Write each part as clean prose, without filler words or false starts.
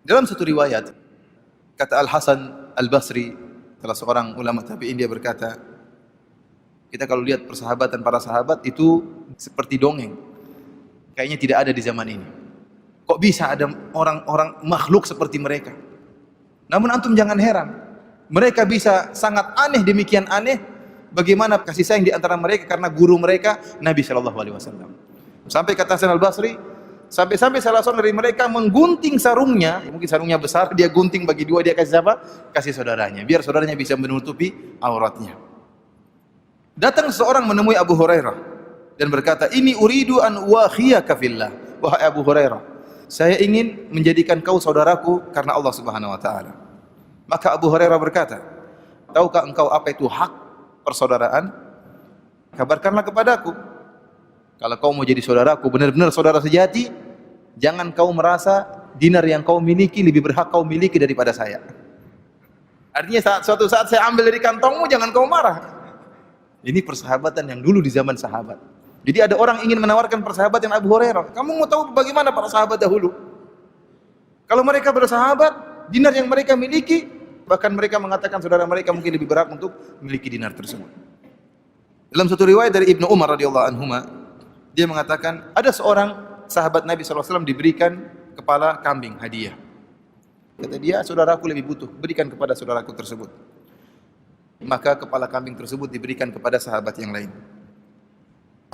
Dalam satu riwayat, kata Al-Hasan Al-Basri, salah seorang ulama tabi'in, dia berkata, kita kalau lihat persahabatan para sahabat itu seperti dongeng. Kayaknya tidak ada di zaman ini. Kok bisa ada orang-orang makhluk seperti mereka? Namun antum jangan heran. Mereka bisa sangat aneh, demikian aneh. Bagaimana kasih sayang di antara mereka karena guru mereka Nabi SAW. Sampai kata Hasan Al-Basri, sampai salah seorang dari mereka menggunting sarungnya, mungkin sarungnya besar, dia gunting bagi dua, dia kasih siapa? Kasih saudaranya, biar saudaranya bisa menutupi auratnya. Datang seseorang menemui Abu Hurairah dan berkata, ini uridu an uakhiyaka fillah. Wahai Abu Hurairah, saya ingin menjadikan kau saudaraku karena Allah Subhanahu wa taala. Maka Abu Hurairah berkata, tahukah engkau apa itu hak persaudaraan? Kabarkanlah kepadaku. Kalau kau mau jadi saudaraku, benar-benar saudara sejati, jangan kau merasa dinar yang kau miliki lebih berhak kau miliki daripada saya. Artinya suatu saat saya ambil dari kantongmu, jangan kau marah. Ini persahabatan yang dulu di zaman sahabat. Jadi ada orang ingin menawarkan persahabatan Abu Hurairah. Kamu mau tahu bagaimana para sahabat dahulu? Kalau mereka bersahabat, dinar yang mereka miliki, bahkan mereka mengatakan saudara mereka mungkin lebih berhak untuk memiliki dinar tersebut. Dalam satu riwayat dari Ibnu Umar radhiyallahu anhuma, dia mengatakan ada seorang sahabat Nabi SAW diberikan kepala kambing hadiah. Kata dia, saudaraku lebih butuh, berikan kepada saudaraku tersebut. Maka kepala kambing tersebut diberikan kepada sahabat yang lain.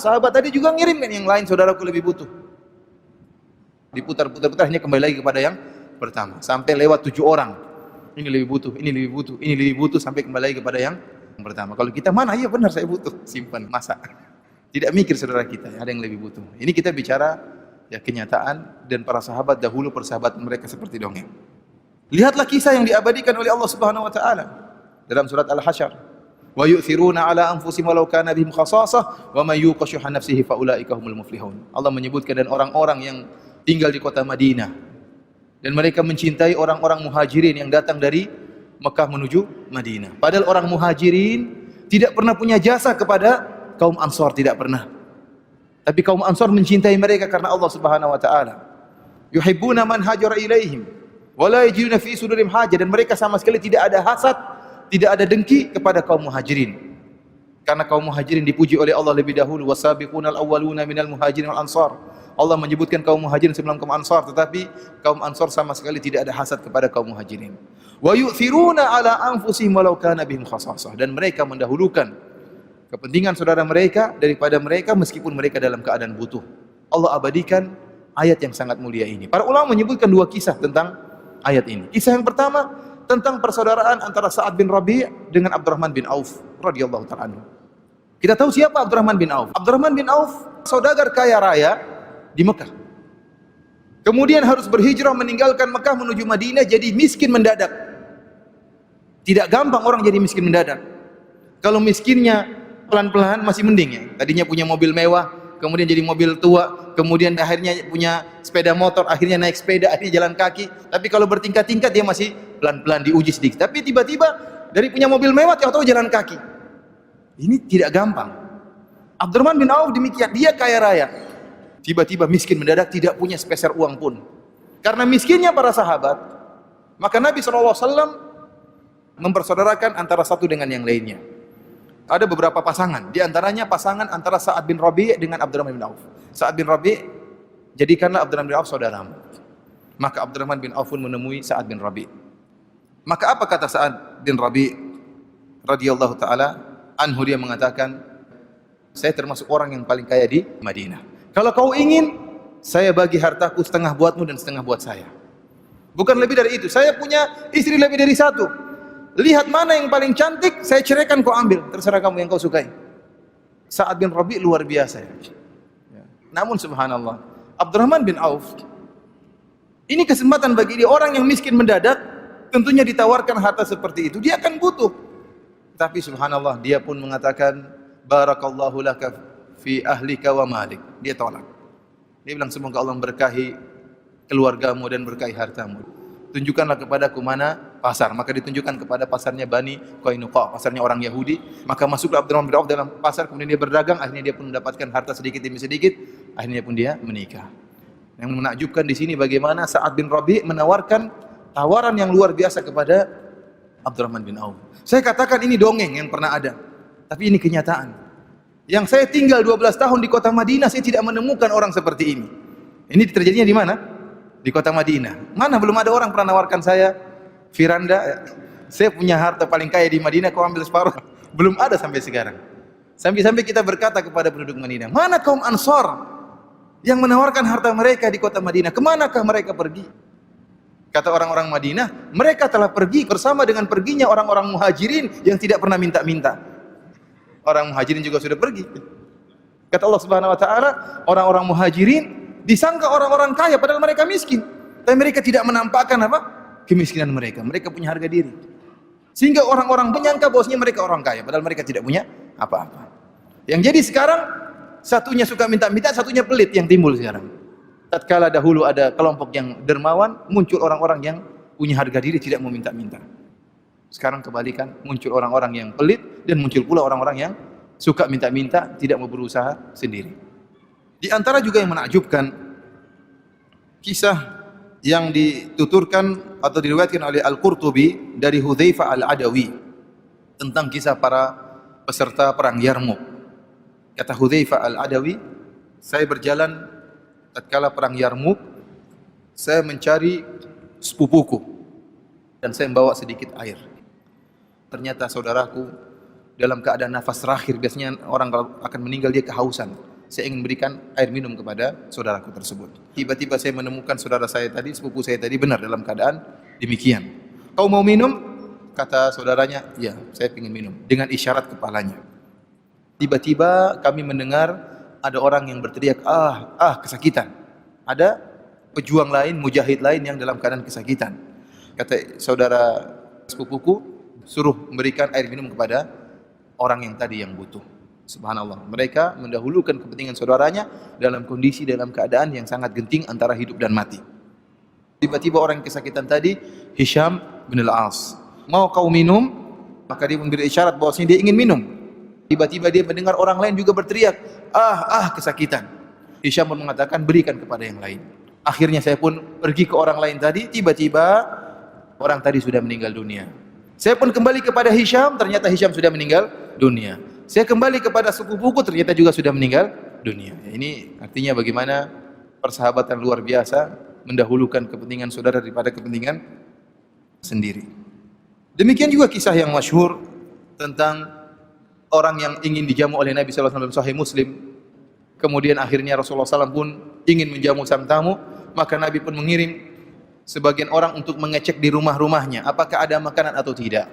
Sahabat tadi juga ngirimkan yang lain, saudaraku lebih butuh. Diputar-putar hanya kembali lagi kepada yang pertama. Sampai lewat 7 orang. Ini lebih butuh, ini lebih butuh, ini lebih butuh, sampai kembali lagi kepada yang pertama. Kalau kita mana? Iya benar saya butuh, simpan, masak. Tidak mikir saudara kita, ada yang lebih butuh. Ini kita bicara ya kenyataan, dan para sahabat dahulu persahabatan mereka seperti dongeng. Lihatlah kisah yang diabadikan oleh Allah Subhanahu wa taala dalam surat Al-Hasyr. Wa yu'thiruna 'ala anfusihim walau kana bihim khassasah wa may yuqa syuhha nafsihi fa ulaika humul muflihun. Allah menyebutkan dan orang-orang yang tinggal di kota Madinah dan mereka mencintai orang-orang muhajirin yang datang dari Mekah menuju Madinah. Padahal orang muhajirin tidak pernah punya jasa kepada kaum Ansar, tidak pernah. Tapi kaum Ansar mencintai mereka karena Allah Subhanahu wa taala. Yuhibbuna man hajara ilaihim wa la yajiduna fi sudurihim hajah, dan mereka sama sekali tidak ada hasad, tidak ada dengki kepada kaum muhajirin. Karena kaum muhajirin dipuji oleh Allah lebih dahulu, wasabiqunal awwaluna minal muhajirin wal ansar. Allah menyebutkan kaum muhajirin sebelum kaum ansar, tetapi kaum ansar sama sekali tidak ada hasad kepada kaum muhajirin. Wa yu'thiruna ala anfusihim walau kana bihim khassasah, dan mereka mendahulukan kepentingan saudara mereka daripada mereka meskipun mereka dalam keadaan butuh. Allah abadikan ayat yang sangat mulia ini. Para ulama menyebutkan 2 kisah tentang ayat ini. Kisah yang pertama tentang persaudaraan antara Sa'ad bin Rabi' dengan Abdurrahman bin Auf radhiyallahu ta'ala anhu. Kita tahu siapa Abdurrahman bin Auf. Abdurrahman bin Auf saudagar kaya raya di Mekah. Kemudian harus berhijrah meninggalkan Mekah menuju Madinah, jadi miskin mendadak. Tidak gampang orang jadi miskin mendadak. Kalau miskinnya pelan-pelan masih mending ya. Tadinya punya mobil mewah, kemudian jadi mobil tua, kemudian akhirnya punya sepeda motor, akhirnya naik sepeda, akhirnya jalan kaki. Tapi kalau bertingkat-tingkat dia masih pelan-pelan diuji sedikit. Tapi tiba-tiba dari punya mobil mewah atau jalan kaki. Ini tidak gampang. Abdurrahman bin Auf demikian, dia kaya raya. Tiba-tiba miskin mendadak, tidak punya sepeser uang pun. Karena miskinnya para sahabat, maka Nabi SAW mempersaudarakan antara satu dengan yang lainnya. Ada beberapa pasangan, di antaranya pasangan antara Sa'ad bin Rabi' dengan Abdurrahman bin Auf. Sa'ad bin Rabi', jadikanlah Abdurrahman bin Auf saudaramu. Maka Abdurrahman bin Auf pun menemui Sa'ad bin Rabi'. Maka apa kata Sa'ad bin Rabi' radhiyallahu taala anhu? Dia mengatakan, saya termasuk orang yang paling kaya di Madinah. Kalau kau ingin, saya bagi hartaku setengah buatmu dan setengah buat saya. Bukan lebih dari itu. Saya punya istri lebih dari 1. Lihat mana yang paling cantik, saya ceraikan, kau ambil. Terserah kamu yang kau sukai. Sa'ad bin Rabi' luar biasa. Namun subhanallah, Abdurrahman bin Auf, ini kesempatan bagi dia. Orang yang miskin mendadak, tentunya ditawarkan harta seperti itu, dia akan butuh. Tapi subhanallah, dia pun mengatakan, barakallahu laka fi ahlika wa malik. Dia tolak. Dia bilang, semoga Allah memberkahi keluargamu dan berkahi hartamu. Tunjukkanlah kepadaku mana pasar. Maka ditunjukkan kepada pasarnya Bani Qainuqa, pasarnya orang Yahudi. Maka masuklah Abdurrahman bin Auf dalam pasar, kemudian dia berdagang, akhirnya dia pun mendapatkan harta sedikit demi sedikit, akhirnya pun dia menikah. Yang menakjubkan di sini bagaimana Sa'ad bin Rabi' menawarkan tawaran yang luar biasa kepada Abdurrahman bin Auf. Saya katakan ini dongeng yang pernah ada, tapi ini kenyataan. Yang saya tinggal 12 tahun di kota Madinah, saya tidak menemukan orang seperti ini. Ini terjadinya di mana? Di kota Madinah. Mana belum ada orang pernah nawarkan saya, Firanda, saya punya harta paling kaya di Madinah, kau ambil separuh. Belum ada sampai sekarang. Sampai-sampai kita berkata kepada penduduk Madinah, mana kaum Ansar yang menawarkan harta mereka di kota Madinah? Kemanakah mereka pergi? Kata orang-orang Madinah, mereka telah pergi bersama dengan perginya orang-orang Muhajirin yang tidak pernah minta-minta. Orang Muhajirin juga sudah pergi. Kata Allah Subhanahu wa taala, orang-orang Muhajirin disangka orang-orang kaya padahal mereka miskin. Tapi mereka tidak menampakkan apa? Kemiskinan mereka. Mereka punya harga diri. Sehingga orang-orang menyangka bahwasanya mereka orang kaya padahal mereka tidak punya apa-apa. Yang jadi sekarang satunya suka minta-minta, satunya pelit yang timbul sekarang. Tatkala dahulu ada kelompok yang dermawan, muncul orang-orang yang punya harga diri, tidak mau minta-minta. Sekarang kebalikan, muncul orang-orang yang pelit dan muncul pula orang-orang yang suka minta-minta, tidak mau berusaha sendiri. Di antara juga yang menakjubkan, kisah yang dituturkan atau diriwayatkan oleh Al-Qurtubi dari Hudzaifah Al-Adawi tentang kisah para peserta perang Yarmuk. Kata Hudzaifah Al-Adawi, saya berjalan tatkala perang Yarmuk, saya mencari sepupuku dan saya membawa sedikit air. Ternyata saudaraku dalam keadaan nafas terakhir, biasanya orang kalau akan meninggal dia kehausan. Saya ingin berikan air minum kepada saudaraku tersebut. Tiba-tiba saya menemukan saudara saya tadi, sepupu saya tadi benar dalam keadaan demikian. Kau mau minum? Kata saudaranya, ya saya ingin minum. Dengan isyarat kepalanya. Tiba-tiba kami mendengar ada orang yang berteriak, kesakitan. Ada pejuang lain, mujahid lain yang dalam keadaan kesakitan. Kata saudara sepupuku, suruh memberikan air minum kepada orang yang tadi yang butuh. Subhanallah, mereka mendahulukan kepentingan saudaranya dalam kondisi, dalam keadaan yang sangat genting antara hidup dan mati. Tiba-tiba orang yang kesakitan tadi, Hisham bin Al-As, mau kau minum? Maka dia memberi isyarat bahwasanya dia ingin minum. Tiba-tiba dia mendengar orang lain juga berteriak, kesakitan. Hisham pun mengatakan, berikan kepada yang lain. Akhirnya saya pun pergi ke orang lain tadi, tiba-tiba orang tadi sudah meninggal dunia. Saya pun kembali kepada Hisham, ternyata Hisham sudah meninggal dunia. Saya kembali kepada sepupuku, ternyata juga sudah meninggal dunia. Ini artinya bagaimana persahabatan luar biasa, mendahulukan kepentingan saudara daripada kepentingan sendiri. Demikian juga kisah yang masyhur tentang orang yang ingin dijamu oleh Nabi SAW dalam Sahih Muslim. Kemudian akhirnya Rasulullah SAW pun ingin menjamu sang tamu, maka Nabi pun mengirim sebagian orang untuk mengecek di rumah-rumahnya, apakah ada makanan atau tidak.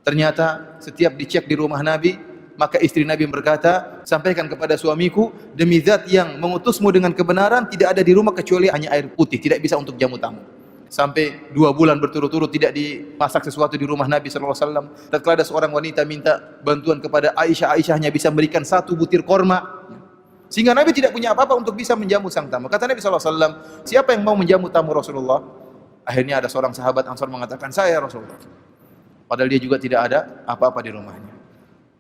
Ternyata setiap dicek di rumah Nabi, maka istri Nabi berkata, sampaikan kepada suamiku, demi zat yang mengutusmu dengan kebenaran, tidak ada di rumah kecuali hanya air putih, tidak bisa untuk jamu tamu. Sampai 2 bulan berturut-turut tidak dimasak sesuatu di rumah Nabi SAW. Tatkala ada seorang wanita minta bantuan kepada Aisyah, Aisyah hanya bisa memberikan 1 butir korma. Sehingga Nabi tidak punya apa-apa untuk bisa menjamu sang tamu. Kata Nabi SAW, siapa yang mau menjamu tamu Rasulullah? Akhirnya ada seorang sahabat Ansar mengatakan, saya Rasulullah. Padahal dia juga tidak ada apa-apa di rumahnya.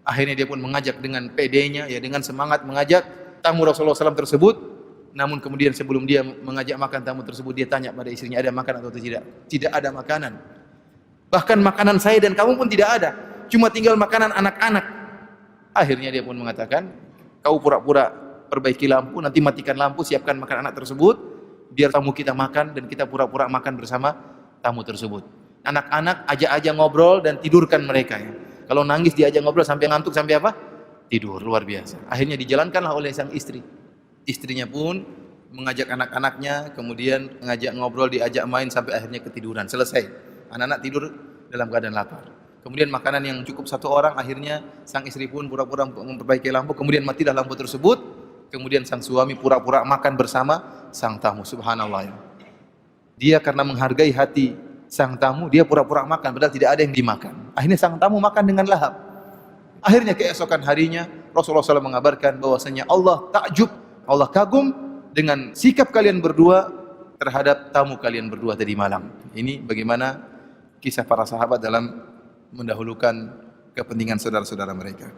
Akhirnya dia pun mengajak dengan pedenya, ya dengan semangat mengajak tamu Rasulullah SAW tersebut. Namun kemudian sebelum dia mengajak makan tamu tersebut, dia tanya pada istrinya, ada makan atau tidak? Tidak ada makanan. Bahkan makanan saya dan kamu pun tidak ada. Cuma tinggal makanan anak-anak. Akhirnya dia pun mengatakan, kau pura-pura perbaiki lampu, nanti matikan lampu, siapkan makan anak tersebut, biar tamu kita makan dan kita pura-pura makan bersama tamu tersebut. Anak-anak ajak-ajak ngobrol dan tidurkan mereka. Ya. Kalau nangis diajak ngobrol sampai ngantuk, sampai apa? Tidur, luar biasa. Akhirnya dijalankanlah oleh sang istri. Istrinya pun mengajak anak-anaknya, kemudian mengajak ngobrol, diajak main sampai akhirnya ketiduran. Selesai. Anak-anak tidur dalam keadaan lapar. Kemudian makanan yang cukup 1 orang, akhirnya sang istri pun pura-pura memperbaiki lampu, kemudian matilah lampu tersebut. Kemudian sang suami pura-pura makan bersama sang tamu. Subhanallah. Dia karena menghargai hati sang tamu, dia pura-pura makan padahal tidak ada yang dimakan. Akhirnya sang tamu makan dengan lahap. Akhirnya keesokan harinya Rasulullah SAW mengabarkan bahwasanya Allah takjub, Allah kagum dengan sikap kalian berdua terhadap tamu kalian berdua tadi malam. Ini bagaimana kisah para sahabat dalam mendahulukan kepentingan saudara-saudara mereka.